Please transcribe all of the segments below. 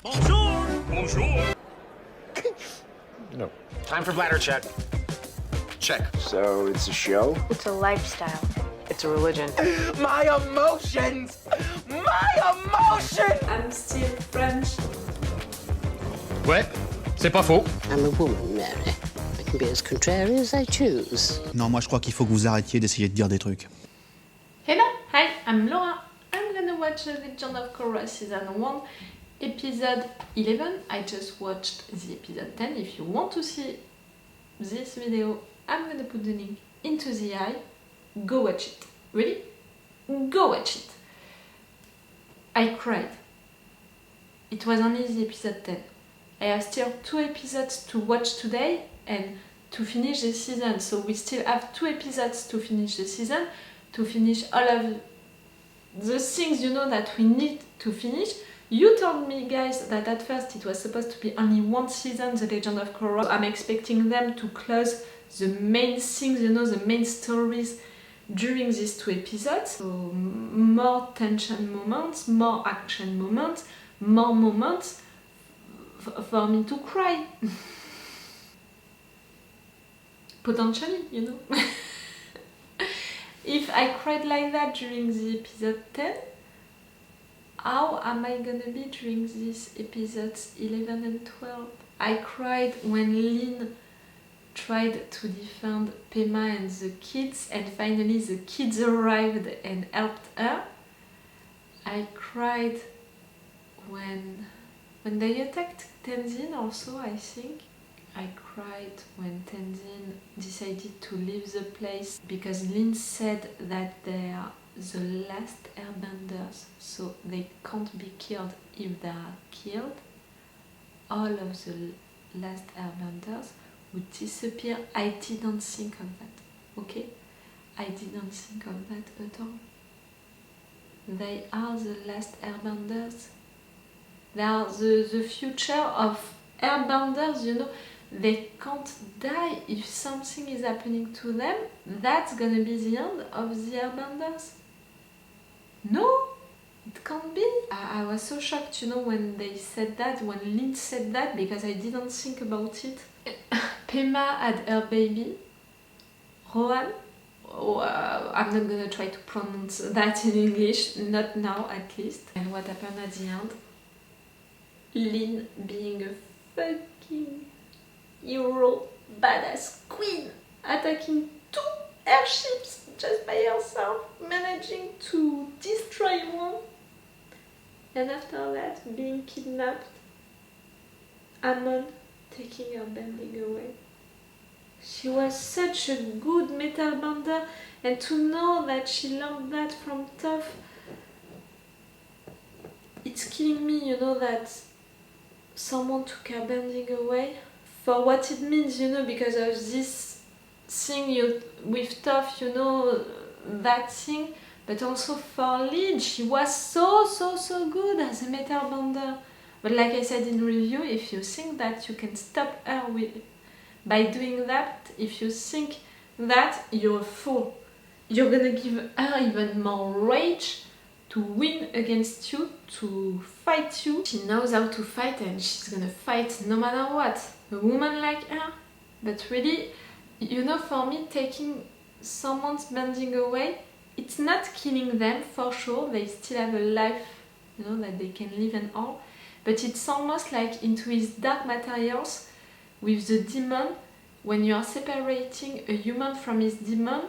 Bonjour! Bonjour! No. Time for bladder check. Check. So it's a show? It's a lifestyle. It's a religion. My emotions! My emotions! I'm still French. Ouais, c'est pas faux. I'm a woman, Mary. I can be as contrary as I choose. Non, moi je crois qu'il faut que vous arrêtiez d'essayer de dire des trucs. Hello, hi, I'm Laura. I'm gonna watch The Legend of Korra Season 1, Episode 11. I just watched the Episode 10. If you want to see this video, I'm gonna put the link into the eye. Go watch it. Really? Go watch it. I cried. It was only the Episode 10. I have still 2 episodes to watch today and to finish the season. So we still have 2 episodes to finish the season, to finish all of the things that we need to finish. You told me, guys, that at first it was supposed to be only 1 season, The Legend of Korra. I'm expecting them to close the main things, the main stories during these 2 episodes. So more tension moments, more action moments, more moments for me to cry. Potentially, If I cried like that during the episode 10, how am I gonna be during these episodes 11 and 12? I cried when Lin tried to defend Pema and the kids, and finally the kids arrived and helped her. I cried when they attacked Tenzin also, I think. I cried when Tenzin decided to leave the place because Lin said that they are the last airbenders, so they can't be killed if they are killed. All of the last airbenders would disappear. I didn't think of that, okay? I didn't think of that at all. They are the last airbenders. They are the future of airbenders, They can't die if something is happening to them. That's gonna be the end of the airbenders. No, it can't be. I was so shocked, when they said that, when Lin said that, because I didn't think about it. Pema had her baby, Rohan. I'm not gonna try to pronounce that in English, not now at least. And what happened at the end? Lin being a fucking hero, badass queen, attacking 2 airships just by herself, managing to destroy one, and after that being kidnapped, Amon taking her bending away. She was such a good metal bender, and to know that she learned that from Toph, it's killing me, that someone took her bending away. For what it means, because of this thing with Toph, that thing, but also for Lin, she was so good as a metal bender. But like I said in review, if you think that you can stop her by doing that, if you think that, you're a fool. You're gonna give her even more rage to win against you, to fight you. She knows how to fight and she's gonna fight no matter what. A woman like her. But really, for me, taking someone's bending away, it's not killing them for sure. They still have a life, that they can live and all. But it's almost like into his dark materials with the demon. When you are separating a human from his demon,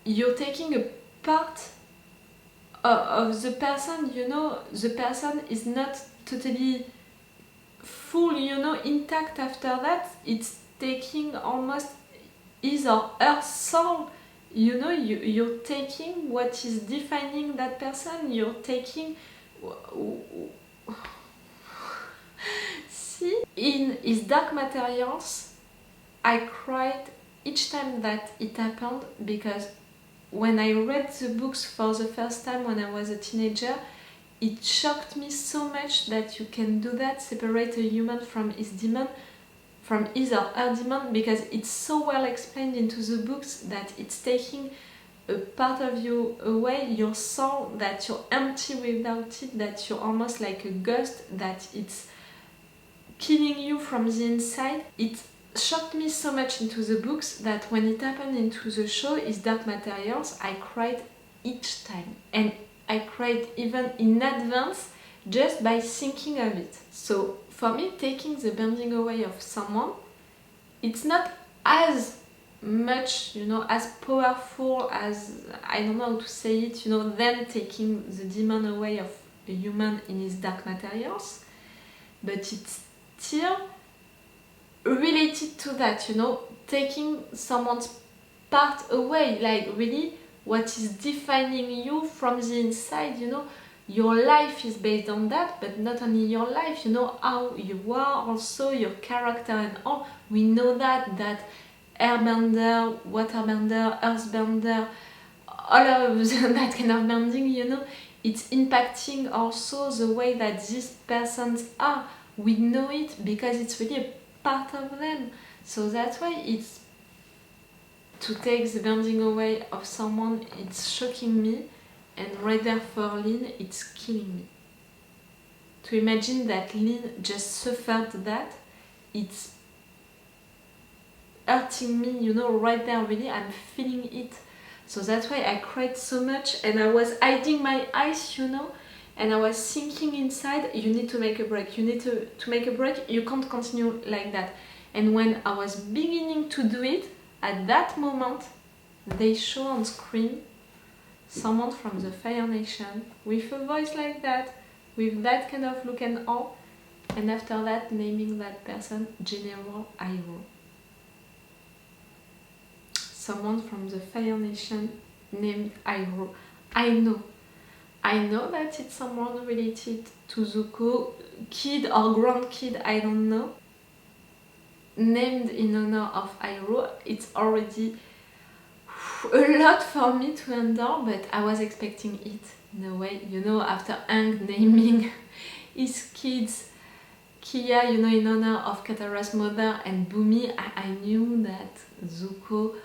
you're taking a part of the person, the person is not totally full, intact after that. It's taking almost his or her soul, you're taking what is defining that person, you're taking... See, in his dark materials, I cried each time that it happened, because when I read the books for the first time when I was a teenager, it shocked me so much that you can do that, separate a human from his demon, from his or her demon, because it's so well explained into the books that it's taking a part of you away, your soul, that you're empty without it, that you're almost like a ghost, that it's killing you from the inside. It shocked me so much into the books that when it happened into the show, is Dark Materials, I cried each time. And I cried even in advance just by thinking of it. So for me, taking the bending away of someone, it's not as much, you know, as powerful as, I don't know how to say it, you know, them taking the demon away of a human in his dark materials, but it's still related to that, you know, taking someone's part away, like really what is defining you from the inside, you know. Your life is based on that, but not only your life, you know, how you are, also your character and all. We know that airbender, waterbender, earthbender, all of that kind of bending, you know, it's impacting also the way that these persons are. We know it because it's really a part of them. So that's why it's to take the bending away of someone, it's shocking me. And right there for Lynn, it's killing me. To imagine that Lynn just suffered that, it's hurting me, you know, right there really, I'm feeling it. So that's why I cried so much and I was hiding my eyes, you know, and I was thinking inside, you need to make a break, you need to make a break, you can't continue like that. And when I was beginning to do it, at that moment, they show on screen someone from the Fire Nation with a voice like that, with that kind of look and all, and after that naming that person General Iroh. Someone from the Fire Nation named Iroh. I know that it's someone related to Zuko, kid or grandkid, I don't know, named in honor of Iroh. It's already a lot for me to endure, but I was expecting it in a way, you know, after Aang naming his kids Kia, you know, in honor of Katara's mother, and Bumi, I knew that Zuko,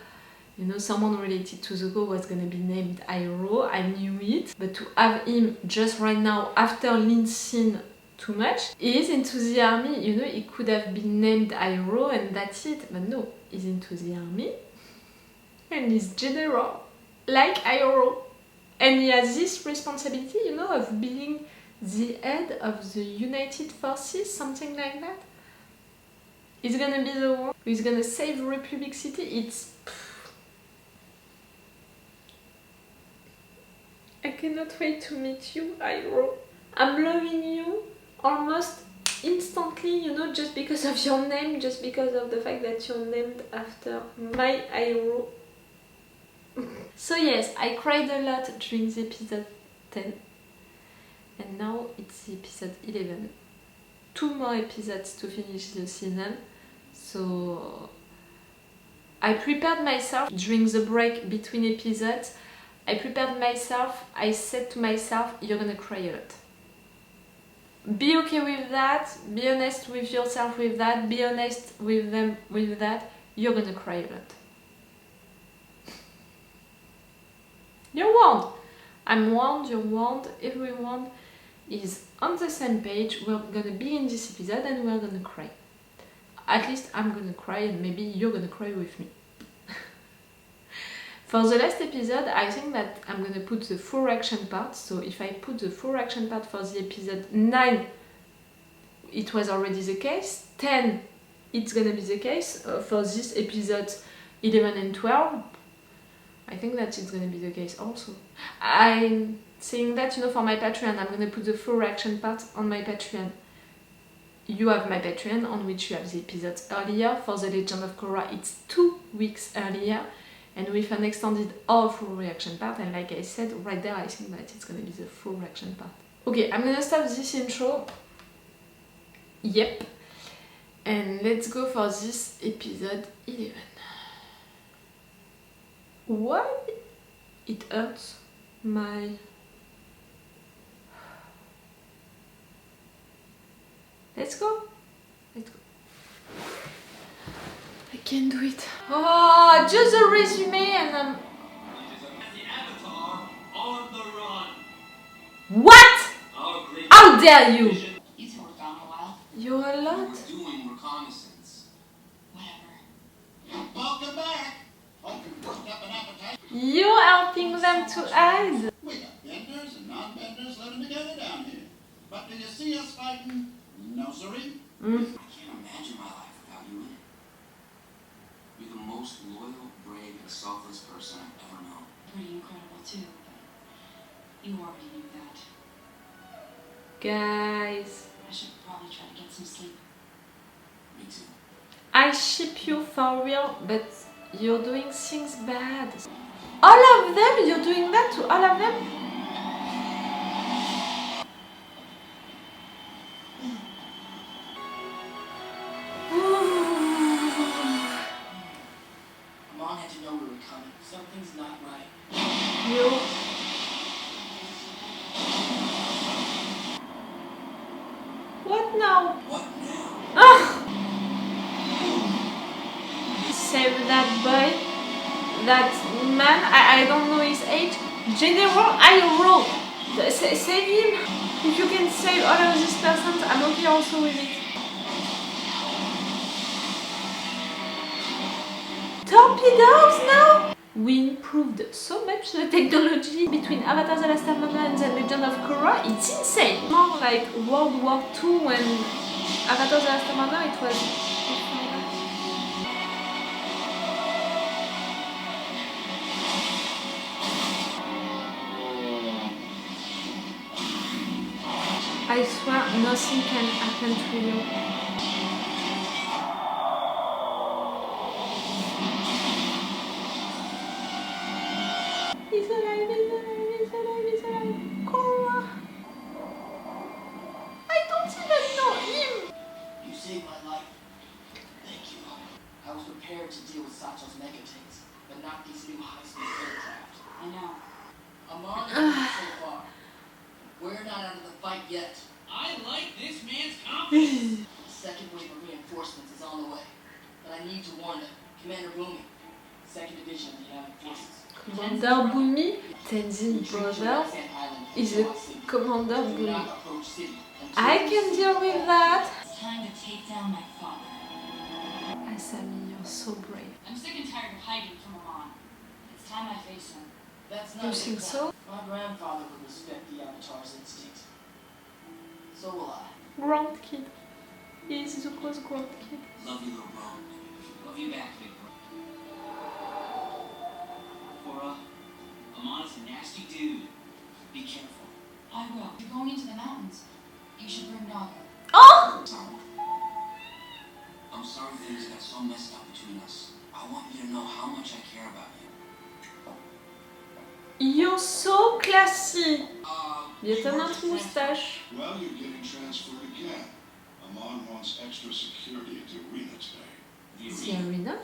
you know, someone related to Zuko was gonna be named Iroh, I knew it, but to have him just right now, after Lin's scene too much, he is into the army, you know, he could have been named Iroh and that's it, but no, he's into the army, and he's general, like Iroh. And he has this responsibility, you know, of being the head of the United Forces, something like that. He's gonna be the one who's gonna save Republic City. It's... I cannot wait to meet you, Iroh. I'm loving you almost instantly, you know, just because of your name, just because of the fact that you're named after my Iroh. So yes, I cried a lot during the episode 10 and now it's the episode 11. 2 more episodes to finish the season, so I prepared myself during the break between episodes. I prepared myself, I said to myself, you're gonna cry a lot. Be okay with that, be honest with yourself with that, be honest with them with that, you're gonna cry a lot. You're warned. I'm warned, you're warned, everyone is on the same page. We're gonna be in this episode and we're gonna cry. At least I'm gonna cry and maybe you're gonna cry with me. For the last episode, I think that I'm gonna put the full reaction part. So if I put the full reaction part for the episode 9, it was already the case. 10, it's gonna be the case. For this episode 11 and 12, I think that it's gonna be the case also. I'm saying that, you know, for my Patreon, I'm gonna put the full reaction part on my Patreon. You have my Patreon on which you have the episodes earlier. For the Legend of Korra, it's 2 weeks earlier, and with an extended or full reaction part. And like I said, right there, I think that it's gonna be the full reaction part. Okay, I'm gonna stop this intro. Yep. And let's go for this episode 11. Why it hurts my... Let's go. Let's go. I can do it. Oh, just a resume and How dare you! You two were gone a while. You're a lot. Doing reconnaissance. Whatever. Welcome back. Hope you worked up an appetite. You're helping them to hide. We got benders and non-benders living together down here. But do you see us fighting? No, siree. I can't imagine my life without you in it. You're the most loyal, brave, and selfless person I've ever known. Pretty incredible too, but you already knew that. Guys, I should probably try to get some sleep. Me too. I ship you for real, but you're doing things bad. All of them? You're doing that to all of them? Mom had to know we were coming. Something's not right. You. What now? What now? Ah! Save that boy, that man, I don't know his age. General, I roll. Save him. If you can save all of these persons, I'm okay also with it. Torpedoes now? We improved so much the technology between Avatar The Last Airbender and The Legend of Korra. It's insane. More like World War II when Avatar The Last Airbender it was before that. I swear nothing can happen to you. He's alive, he's alive, he's alive, he's alive. Korra. I don't even know him. You saved my life. Thank you. I was prepared to deal with Sato's mega tanks, but not these new high-speed aircraft. I know. Amon has come so far. We're not out of the fight yet. I like this man's confidence. The second wave of reinforcements is on the way. But I need to warn them. Commander Boomy, 2nd Division of the United Forces. Commander Boomy, Tenzin brother, is a Commander Do Boomy. not approach city until I can deal with that. It's time to take down my father. Asami, you're so brave. I'm sick and tired of hiding from Amon. It's time I face him. That's not You a good think point. so? My grandfather would respect the Avatar's instinct. So will I. Grand kid. He's Zuko's grand kid. Love you, little bro. Love you back, big bro. Korra, Amon's a nasty dude. Be careful. I will. You're going into the mountains. You should bring Naga. Oh! I'm sorry things got so messed up between us. I want you to know how much I care about you. You're so classy. You Lieutenant were Moustache. Well, you're getting transferred again. Amon wants extra security at the arena today. The arena?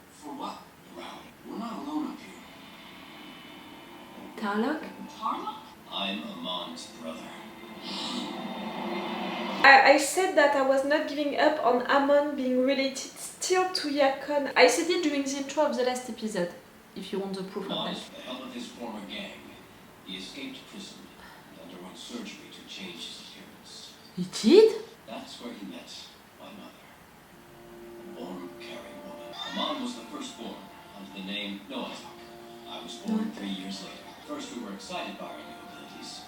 For what? The rally. We're not alone up here. Tarlok? Tarlok? I'm Amon's brother. I said that I was not giving up on Amon being related still to Yakon. I said it during the intro of the last episode, if you want the proof of Amon that. is the help of his former gang. He escaped prison and underwent surgery to change his appearance. He did? That's where he met my mother, a born-carrying woman. Amon was the firstborn under the name Noatak. I was born 3 years later. First, we were excited by our new abilities,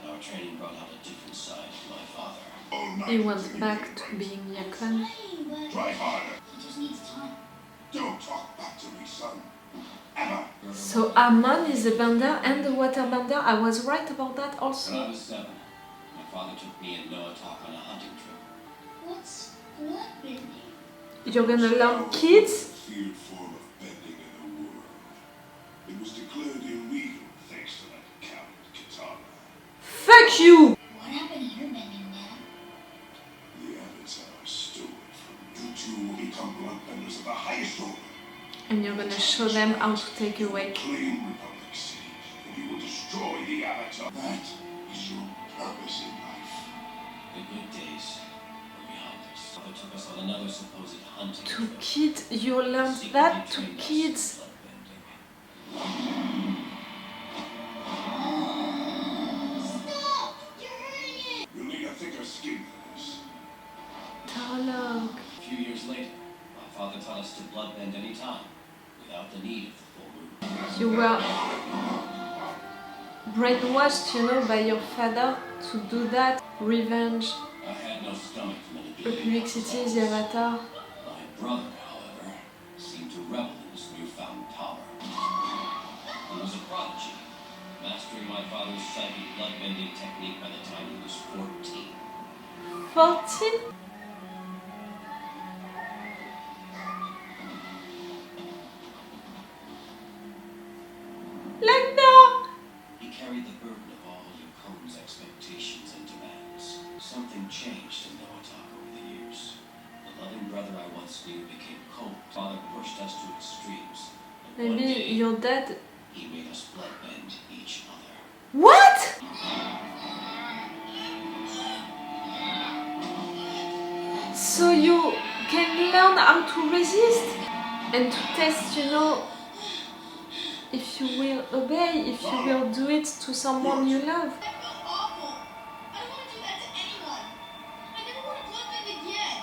but our training brought out a different side of my father. All night He for went you. back to being Yakon. Try harder. He just needs time. Don't talk back to me, son. Emma. So Amon is the bender and the water bender. I was right about that When I also. was 7, my father took me and Noatak on a hunting trip. What's bloodbending? You're gonna learn kids? Feared form of bending in the world. It was declared illegal thanks to that coward Katana. Fuck you! What happened to your bending, Dad? The Avatar stole it from you. You two will become bloodbenders of the highest order. And you're gonna show them how to take away. Claim Republic City, and you will destroy the Avatar. That is your purpose in life. The good days were behind us. Father took us on another supposed hunting To trip. kids, you learned Secretly that to trained us in kids. bloodbending. Stop! You're hurting it! Your Tarlok. A few years later, my father taught us to bloodbend any time, without the need of the full moon. You were brainwashed, you know, by your father to do that. Revenge, I had no stomach for manipulating Republic City, the Avatar. My brother, however, seemed to revel in his newfound power. He was a prodigy, mastering my father's psychic bloodbending technique by the time he was 14. 14? Like that! He carried the burden of all Yokone's expectations and demands. Something changed in Noatak over the years. The loving brother I once knew became cold. Father pushed us to extremes. And one Maybe day, your dad. he made us bloodbend each other. What? So you can learn how to resist and to test, you know, if you will obey, if you will do it to someone you love. I feel awful. I don't want to do that to anyone. I never want to bloodbend again.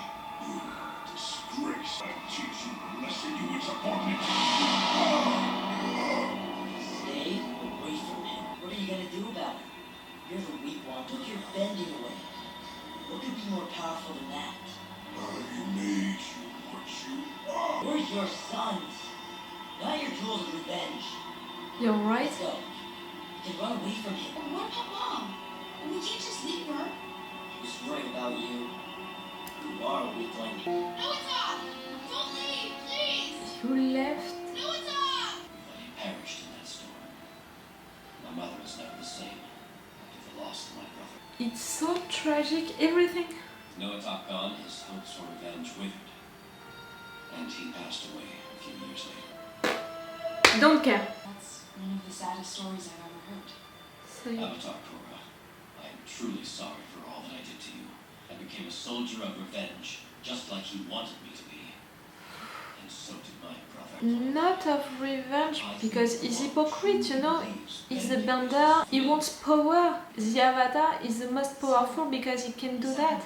Disgrace. I teach you a lesson, you insubordinate. Stay away from him. What are you gonna do about it? You're the weak one. Took your bending away. What could be more powerful than that? I made you what you are. We're your sons. Not your tools of revenge. You're right. Let's go. You can run away from him. But what about Mom? We can't just leave her. He's worried about you. You are a weakling. No, it's not! Don't leave, please! You left. No, it's not! But he perished in that storm. My mother was never the same after the loss of my brother. It's so tragic, everything. With Noatak gone, his hopes for revenge withered. And he passed away a few years later. Don't care. That's one of the saddest stories I've ever heard. So Avatar Korra, I am truly sorry for all that I did to you. I became a soldier of revenge, just like he wanted me to be. And so did my brother. not of revenge, because he's hypocrite, you know. He's a bender, he wants power. The Avatar is the most powerful because he can do that.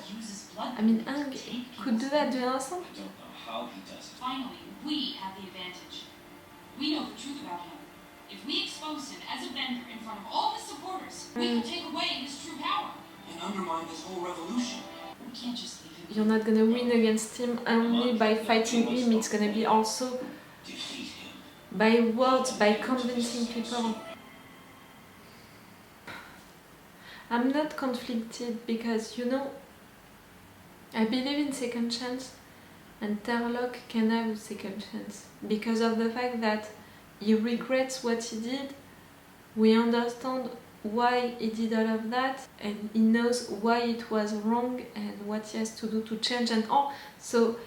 I mean, Aang could do that, do you understand? I don't know how he does it. Finally, we have the advantage. We know the truth about him. If we expose him as a bender in front of all his supporters, we can take away his true power. And undermine this whole revolution. We can't just leave him. You're not gonna win against him only by fighting him, it's gonna be also Defeat him. by words, by convincing people. I'm not conflicted because, you know, I believe in second chance and Tarlok can have a second chance because of the fact that he regrets what he did, we understand why he did all of that, and he knows why it was wrong and what he has to do to change and all. So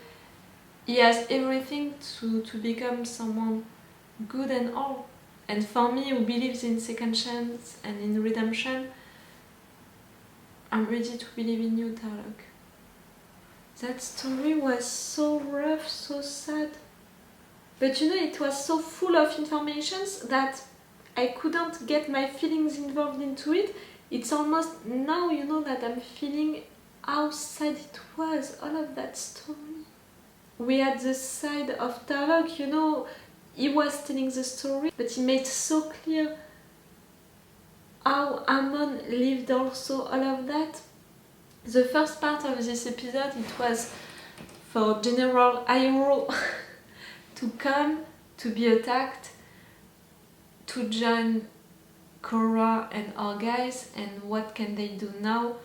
he has everything to become someone good and all. And for me, who believes in second chance and in redemption, I'm ready to believe in you, Tarlok. That story was so rough, so sad. But you know, it was so full of informations that I couldn't get my feelings involved into it. It's almost now, you know, that I'm feeling how sad it was, all of that story. We had the side of Tarlok, you know, he was telling the story, but he made so clear how Amon lived also all of that. The first part of this episode, it was for General Iroh to come, to be attacked, to join Korra and our guys, and what can they do now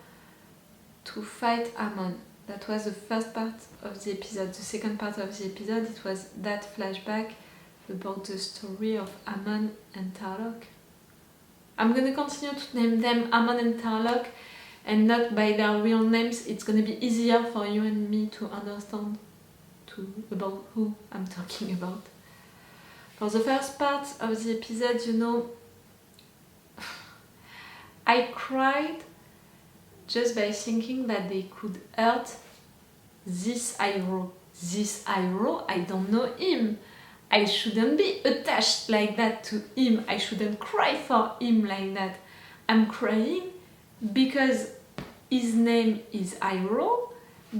to fight Amon. That was the first part of the episode. The second part of the episode, it was that flashback about the story of Amon and Tarlok. I'm gonna continue to name them Amon and Tarlok and not by their real names. It's gonna be easier for you and me to understand about who I'm talking about. For the first part of the episode, you know, I cried just by thinking that they could hurt this Iroh. This Iroh, I don't know him. I shouldn't be attached like that to him. I shouldn't cry for him like that. I'm crying because his name is Iroh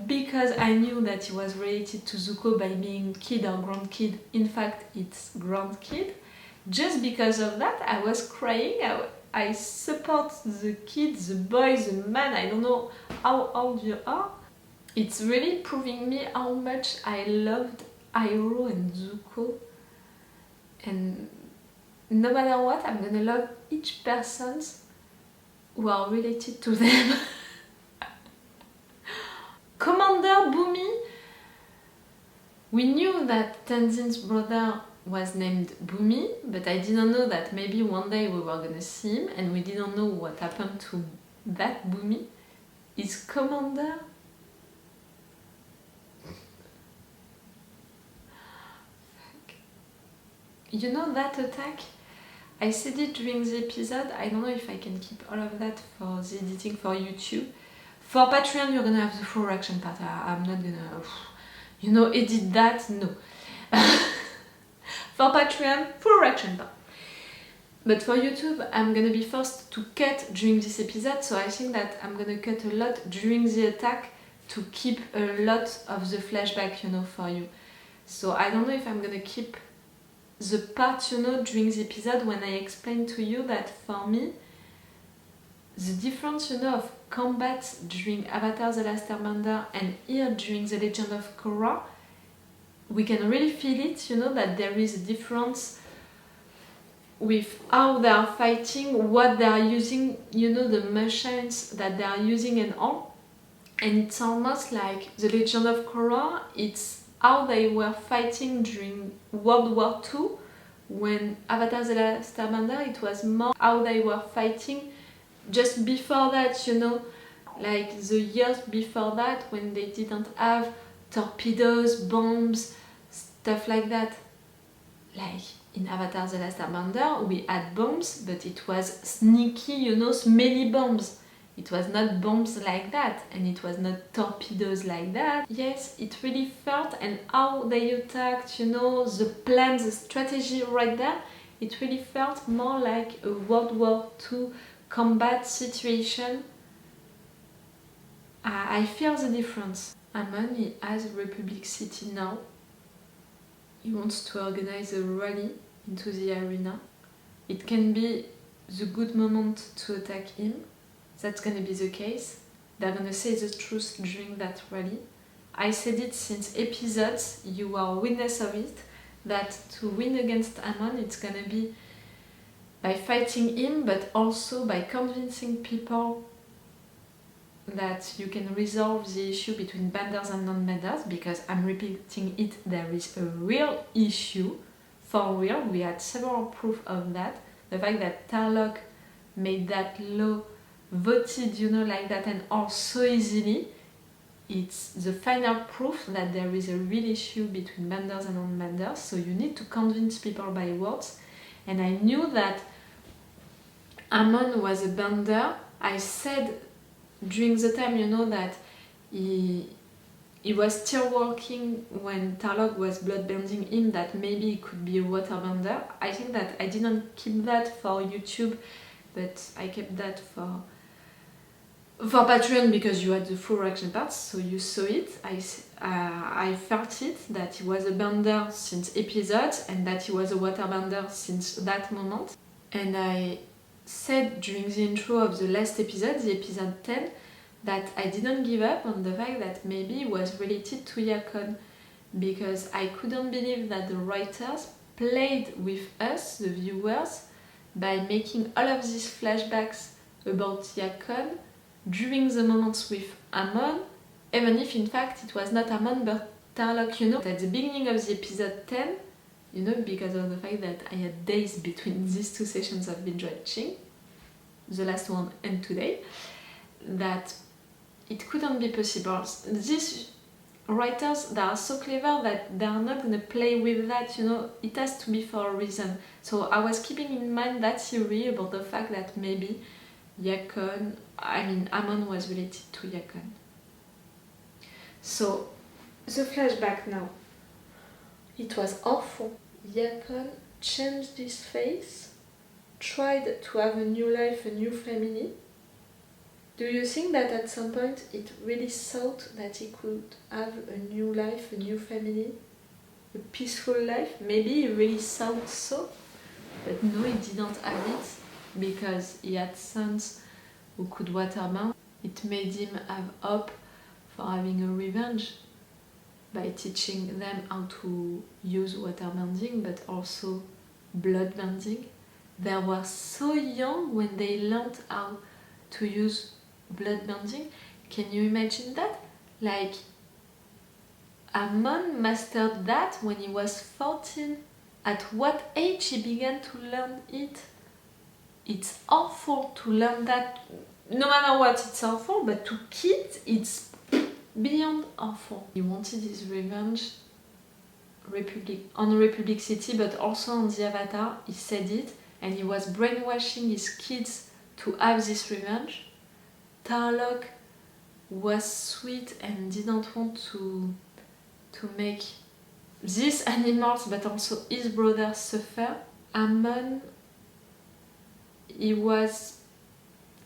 because I knew that he was related to Zuko by being kid or grandkid. In fact, it's grandkid. Just because of that, I was crying. I support the kid, the boy, the man. I don't know how old you are. It's really proving me how much I loved Iroh and Zuko. And no matter what, I'm gonna love each person who are related to them. Commander Bumi. We knew that Tenzin's brother was named Bumi, but I didn't know that maybe one day we were gonna see him, and we didn't know what happened to that Bumi. Is Commander? You know that attack? I said it during the episode. I don't know if I can keep all of that for the editing for YouTube. For Patreon, you're gonna have the full reaction part. I'm not gonna, edit that. No. For Patreon, full reaction part. But for YouTube, I'm gonna be forced to cut during this episode, so I think that I'm gonna cut a lot during the attack to keep a lot of the flashback, for you. So I don't know if I'm gonna keep the part, during the episode when I explain to you that for me, the difference, of combat during Avatar The Last Airbender and here during The Legend of Korra, we can really feel it, that there is a difference with how they are fighting, what they are using, the machines that they are using and all. And it's almost like The Legend of Korra, it's how they were fighting during World War II. When Avatar The Last Airbender, it was more how they were fighting just before that, like the years before that, when they didn't have torpedoes, bombs, stuff like that. Like in Avatar The Last Airbender, we had bombs, but it was sneaky, smelly bombs. It was not bombs like that, and it was not torpedoes like that. Yes, it really felt, and how they attacked, the plan, the strategy right there, it really felt more like a World War II combat situation. I feel the difference. Amon, he has Republic City now. He wants to organize a rally into the arena. It can be the good moment to attack him. That's gonna be the case. They're gonna say the truth during that rally. I said it since episodes, you are witness of it, that to win against Amon, it's gonna be by fighting him, but also by convincing people that you can resolve the issue between benders and non-benders, because I'm repeating it, there is a real issue, for real. We had several proof of that. The fact that Tarlok made that law voted, like that, and all so easily, it's the final proof that there is a real issue between benders and non-benders, so you need to convince people by words. And I knew that Amon was a bender. I said during the time, that he was still working when Tarlok was bloodbending him, that maybe he could be a waterbender. I think that I didn't keep that for YouTube, but I kept that for Patreon, because you had the full reaction parts, so you saw it. I felt it, that he was a bender since episodes, and that he was a waterbender since that moment. And I said during the intro of the last episode, the episode 10, that I didn't give up on the fact that maybe he was related to Yakon, because I couldn't believe that the writers played with us, the viewers, by making all of these flashbacks about Yakon during the moments with Amon, even if in fact it was not Amon but Tarlok, at the beginning of the episode 10, because of the fact that I had days between these two sessions of binge watching, the last one and today, that it couldn't be possible. These writers, they are so clever that they are not going to play with that, it has to be for a reason. So I was keeping in mind that theory about the fact that maybe Amon was related to Yakon. So, the flashback now. It was awful. Yakon changed his face, tried to have a new life, a new family. Do you think that at some point it really thought that he could have a new life, a new family, a peaceful life? Maybe he really thought so, but no, he didn't have it because he had sons who could waterbound. It made him have hope for having a revenge by teaching them how to use waterbending, but also bloodbending. They were so young when they learned how to use bloodbending. Can you imagine that? Like, Amon mastered that when he was 14. At what age he began to learn it? It's awful to learn that. No matter what, it's awful, but to kids, it's beyond awful. He wanted his revenge on Republic City, but also on the Avatar. He said it, and he was brainwashing his kids to have this revenge. Tarlok was sweet and didn't want to make these animals, but also his brother, suffer. Amon, he was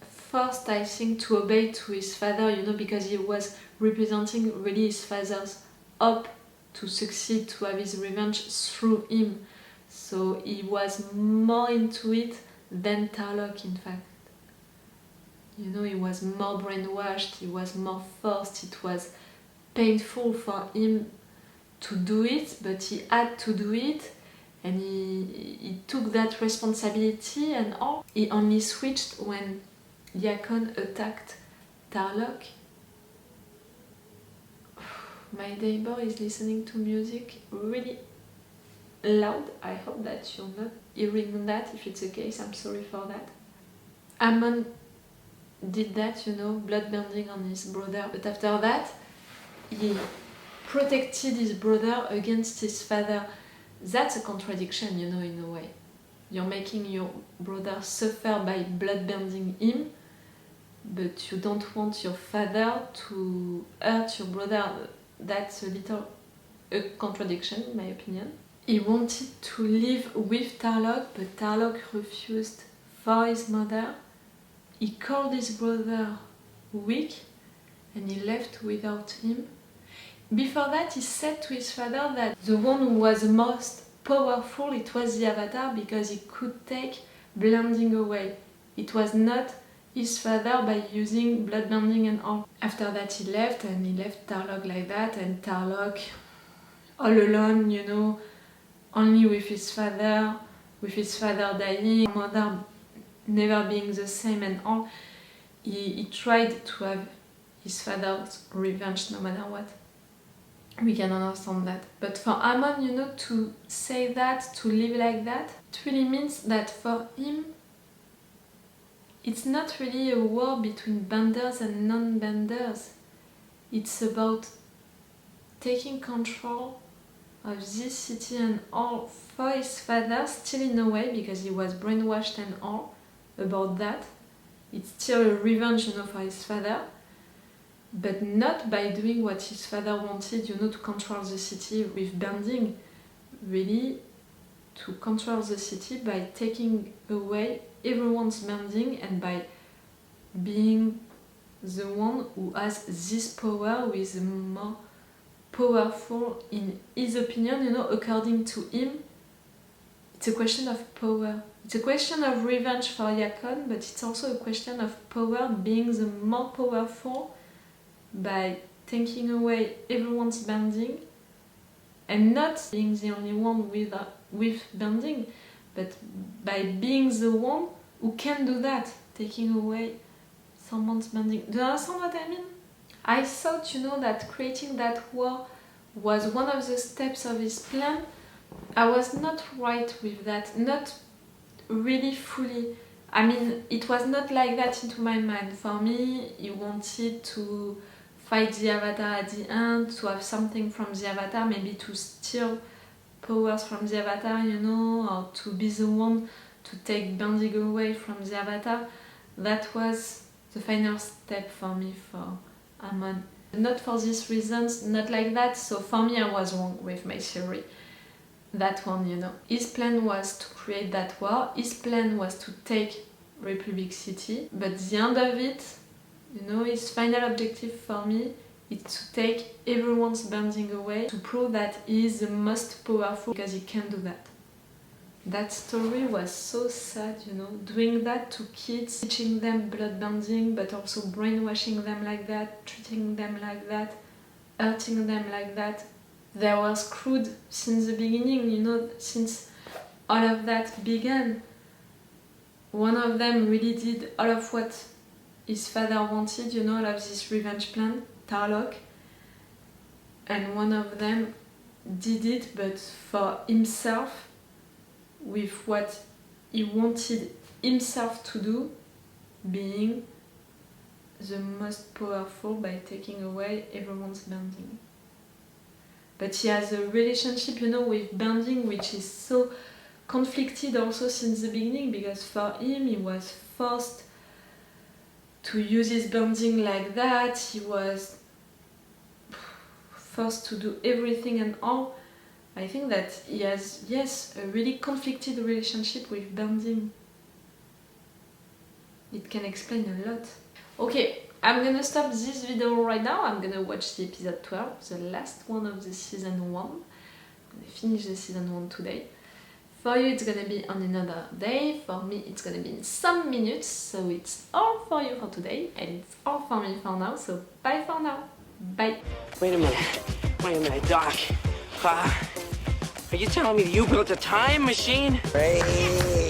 forced, I think, to obey to his father, you know, because he was representing really his father's hope to succeed, to have his revenge through him. So he was more into it than Tarlok, in fact. You know, he was more brainwashed, he was more forced, it was painful for him to do it, but he had to do it, and he took that responsibility and all. He only switched when Yakon attacked Tarlok. My neighbor is listening to music really loud. I hope that you're not hearing that. If it's the case, I'm sorry for that. Amon did that, you know, bloodbending on his brother, but after that he protected his brother against his father. That's a contradiction, you know, in a way. You're making your brother suffer by bloodbending him, but you don't want your father to hurt your brother. That's a little a contradiction, in my opinion. He wanted to live with Tarlok, but Tarlok refused for his mother. He called his brother weak, and he left without him. Before that, he said to his father that the one who was the most powerful, it was the Avatar, because he could take blending away. It was not his father by using bloodbending and all. After that he left, and he left Tarlok like that, and Tarlok all alone, you know, only with his father dying, mother never being the same and all. He tried to have his father's revenge no matter what. We can understand that. But for Amon, you know, to say that, to live like that, it really means that for him, it's not really a war between benders and non-benders. It's about taking control of this city and all for his father, still in a way, because he was brainwashed and all about that. It's still a revenge, you know, for his father, but not by doing what his father wanted, you know, to control the city with bending. Really, to control the city by taking away everyone's bending and by being the one who has this power, who is more powerful in his opinion, you know, according to him. It's a question of power. It's a question of revenge for Yakon, but it's also a question of power, being the more powerful by taking away everyone's bending and not being the only one with bending, but by being the one who can do that, taking away someone's bending. Do you understand what I mean? I thought, you know, that creating that war was one of the steps of his plan. I was not right with that, not really fully. I mean, it was not like that into my mind. For me, he wanted to fight the Avatar at the end, to have something from the Avatar, maybe to steal powers from the Avatar, you know, or to be the one to take bending away from the Avatar. That was the final step for me, for Amon. Not for these reasons, not like that, so for me I was wrong with my theory. That one, you know. His plan was to create that war, his plan was to take Republic City, but the end of it, You know, his final objective for me is to take everyone's bonding away, to prove that he is the most powerful because he can do that. That story was so sad, you know, doing that to kids, teaching them blood bonding, but also brainwashing them like that, treating them like that, hurting them like that. They were screwed since the beginning, you know, since all of that began. One of them really did all of what his father wanted, you know, all of this revenge plan, Tarlok. And one of them did it, but for himself, with what he wanted himself to do, being the most powerful by taking away everyone's bonding. But he has a relationship, you know, with bonding which is so conflicted also since the beginning, because for him he was forced to use his bonding like that, he was forced to do everything and all. I think that he has, yes, a really conflicted relationship with bonding. It can explain a lot. Okay, I'm gonna stop this video right now. I'm gonna watch the episode 12, the last one of the season 1. I'm gonna finish the season 1 today. For you it's gonna be on another day, for me it's gonna be in some minutes, so it's all for you for today, and it's all for me for now, so bye for now. Bye. Wait a minute, Doc. Are you telling me you built a time machine? Hey.